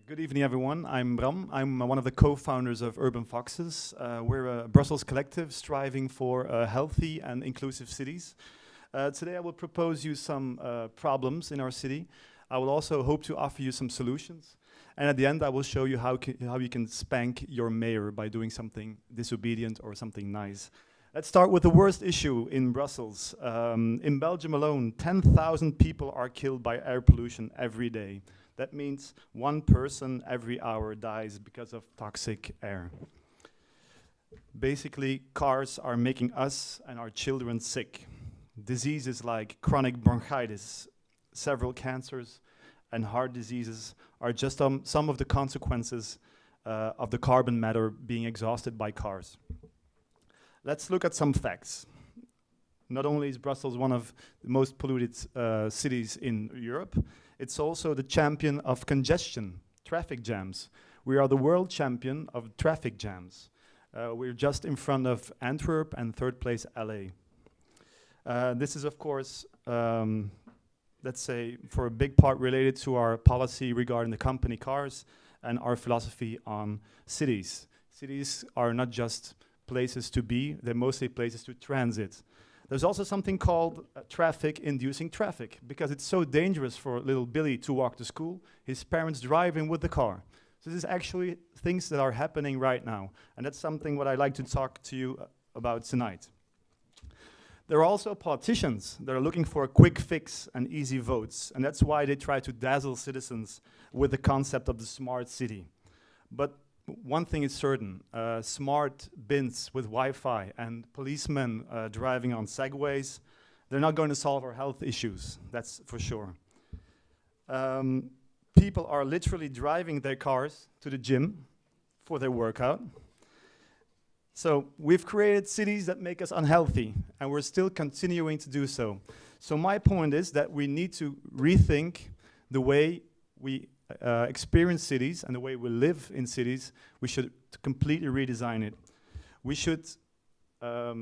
Good evening, everyone. I'm Bram. I'm one of the co-founders of Urban Foxes. We're a Brussels collective striving for healthy and inclusive cities. Today I will propose you some problems in our city. I will also hope to offer you some solutions. And at the end I will show you how you can spank your mayor by doing something disobedient or something nice. Let's start with the worst issue in Brussels. In Belgium alone, 10,000 people are killed by air pollution every day. That means one person every hour dies because of toxic air. Basically, cars are making us and our children sick. Diseases like chronic bronchitis, several cancers, and heart diseases are just some of the consequences of the carbon matter being exhausted by cars. Let's look at some facts. Not only is Brussels one of the most polluted cities in Europe, it's also the champion of congestion, traffic jams. We are the world champion of traffic jams. We're just in front of Antwerp and third place LA. This is of course, let's say, for a big part related to our policy regarding the company cars and our philosophy on cities. Cities are not just places to be, they're mostly places to transit. There's also something called traffic-inducing traffic, because it's so dangerous for little Billy to walk to school, his parents driving with the car. So this is actually things that are happening right now, and that's something what I'd like to talk to you about tonight. There are also politicians that are looking for a quick fix and easy votes, and that's why they try to dazzle citizens with the concept of the smart city. But one thing is certain, smart bins with Wi-Fi and policemen driving on segways, they're not going to solve our health issues, that's for sure. People are literally driving their cars to the gym for their workout. So we've created cities that make us unhealthy, and we're still continuing to do so. So my point is that we need to rethink the way we experience cities and the way we live in cities. We should completely redesign it. We should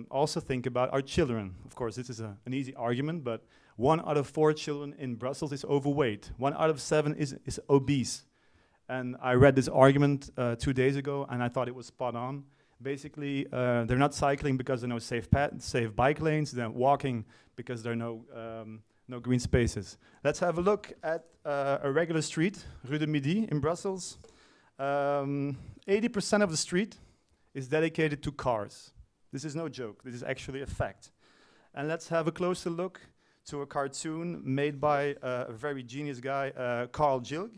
also think about our children. Of course, this is an easy argument, but 1 out of 4 children in Brussels is overweight. 1 out of 7 is obese. And I read this argument 2 days ago, and I thought it was spot on. Basically, they're not cycling because there are no safe bike lanes. They're walking because there are no green spaces. Let's have a look at a regular street, Rue de Midi in Brussels. 80% of the street is dedicated to cars. This is no joke, this is actually a fact. And let's have a closer look to a cartoon made by a very genius guy, Carl Jilg,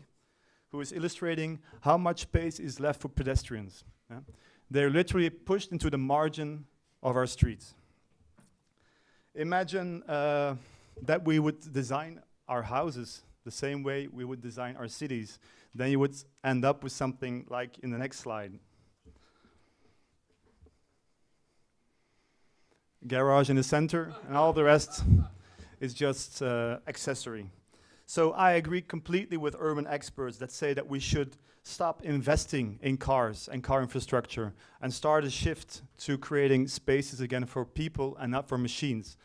who is illustrating how much space is left for pedestrians. Yeah? They're literally pushed into the margin of our streets. Imagine that we would design our houses the same way we would design our cities. Then you would end up with something like in the next slide. Garage in the center, and all the rest is just accessory. So I agree completely with urban experts that say that we should stop investing in cars and car infrastructure and start a shift to creating spaces again for people and not for machines,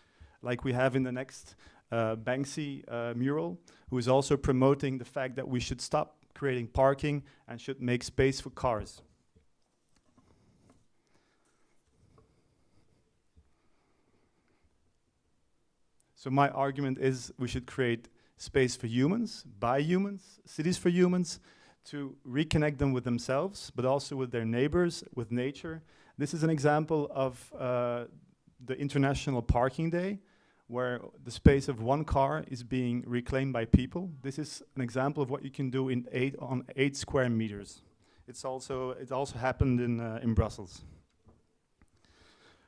like we have in the next Banksy mural, who is also promoting the fact that we should stop creating parking and should make space for cars. So my argument is we should create space for humans, by humans, cities for humans, to reconnect them with themselves, but also with their neighbors, with nature. This is an example of the International Parking Day, where the space of one car is being reclaimed by people. This is an example of what you can do on 8 square meters. It also happened in Brussels.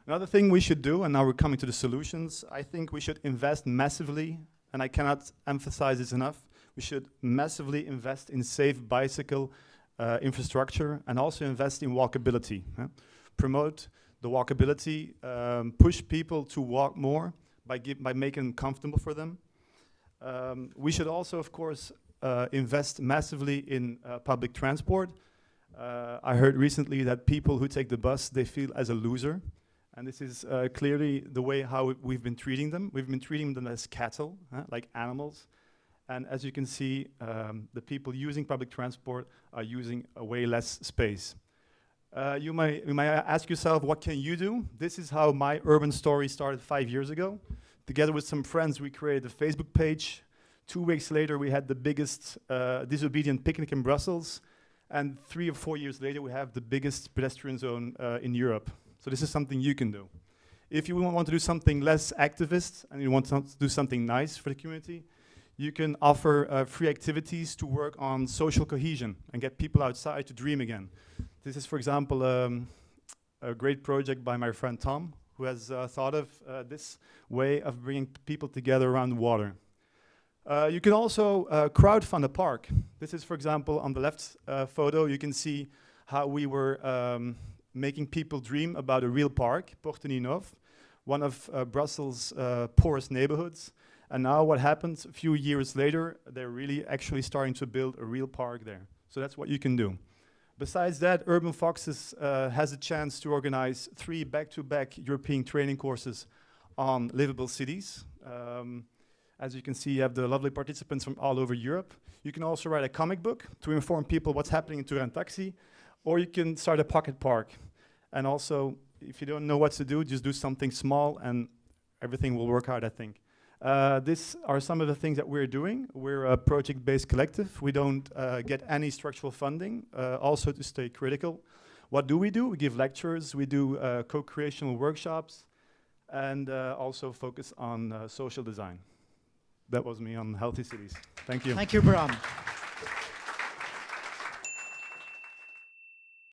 Another thing we should do, and now we're coming to the solutions, I think we should invest massively, and I cannot emphasize this enough, we should massively invest in safe bicycle infrastructure and also invest in walkability. Promote the walkability, push people to walk more by making them comfortable for them. We should also, of course, invest massively in public transport. I heard recently that people who take the bus, they feel as a loser. And this is clearly the way how we've been treating them. We've been treating them as cattle, like animals. And as you can see, the people using public transport are using way less space. You might ask yourself, what can you do? This is how my urban story started 5 years ago. Together with some friends, we created a Facebook page. 2 weeks later, we had the biggest disobedient picnic in Brussels. And 3 or 4 years later, we have the biggest pedestrian zone in Europe. So this is something you can do. If you want to do something less activist and you want to do something nice for the community, you can offer free activities to work on social cohesion and get people outside to dream again. This is, for example, a great project by my friend Tom, who has thought of this way of bringing people together around water. You can also crowdfund a park. This is, for example, on the left photo, you can see how we were making people dream about a real park, Porte-Ninov, one of Brussels' poorest neighborhoods. And now what happens, a few years later, they're really actually starting to build a real park there. So that's what you can do. Besides that, Urban Foxes has a chance to organize 3 back-to-back European training courses on livable cities. As you can see, you have the lovely participants from all over Europe. You can also write a comic book to inform people what's happening in Turin Taxi, or you can start a pocket park. And also, if you don't know what to do, just do something small and everything will work out, I think. These are some of the things that we're doing. We're a project-based collective. We don't get any structural funding, also to stay critical. What do? We give lectures, we do co-creational workshops, and also focus on social design. That was me on Healthy Cities. Thank you. Thank you, Bram.